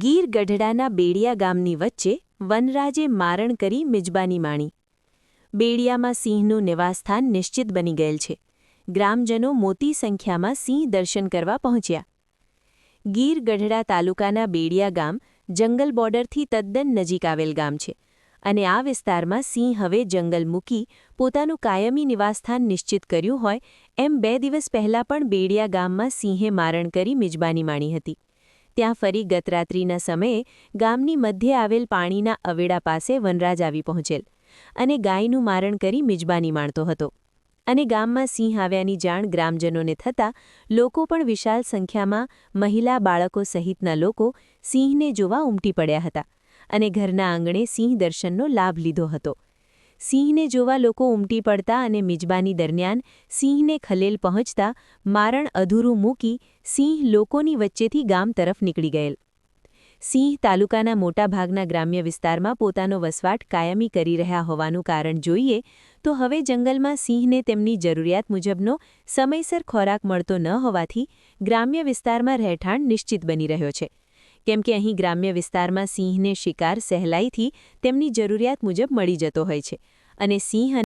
ગીર ગઢડાના બેડિયા ગામની વચ્ચે વનરાજે મારણ કરી મિજબાની માણી. બેડિયામાં સિંહનું નિવાસસ્થાન નિશ્ચિત બની ગયેલ છે. ગ્રામજનો મોટી સંખ્યામાં સિંહ દર્શન કરવા પહોંચ્યા. ગીર ગઢડા તાલુકાના બેડિયા ગામ જંગલ બોર્ડરથી તદ્દન નજીક આવેલ ગામ છે અને આ વિસ્તારમાં સિંહ હવે જંગલ મૂકી પોતાનું કાયમી નિવાસસ્થાન નિશ્ચિત કર્યું હોય એમ 2 દિવસ પહેલાં પણ બેડિયા ગામમાં સિંહે મારણ કરી મિજબાની માણી હતી. ત્યાં ફરી ગતરાત્રિના સમયે ગામની મધ્યે આવેલ પાણીના અવેડા પાસે વનરાજ આવી પહોંચેલ અને ગાયનું મારણ કરી મિજબાની માણતો હતો. અને ગામમાં સિંહ આવ્યાની જાણ ગ્રામજનોને થતાં લોકો પણ વિશાળ સંખ્યામાં મહિલા બાળકો સહિતના લોકો સિંહને જોવા ઉમટી પડ્યા હતા અને ઘરના આંગણે સિંહ દર્શનનો લાભ લીધો હતો. સિંહને જોવા લોકો ઉમટી પડતા અને મિજબાની દરમિયાન સિંહને ખલેલ પહોંચતા મારણ અધૂરું મૂકી સિંહ લોકોની વચ્ચેથી ગામ તરફ નીકળી ગયેલ. સિંહ તાલુકાના મોટાભાગના ગ્રામ્ય વિસ્તારમાં પોતાનો વસવાટ કાયમી કરી રહ્યા હોવાનું કારણ જોઈએ તો હવે જંગલમાં સિંહને તેમની જરૂરિયાત મુજબનો સમયસર ખોરાક મળતો ન હોવાથી ગ્રામ્ય વિસ્તારમાં રહેઠાણ નિશ્ચિત બની રહ્યો છે. કેમ કે અહીં ગ્રામ્ય વિસ્તારમાં સિંહને શિકાર સહેલાઈથી તેમની જરૂરિયાત મુજબ મળી જતો હોય છે અને સિંહ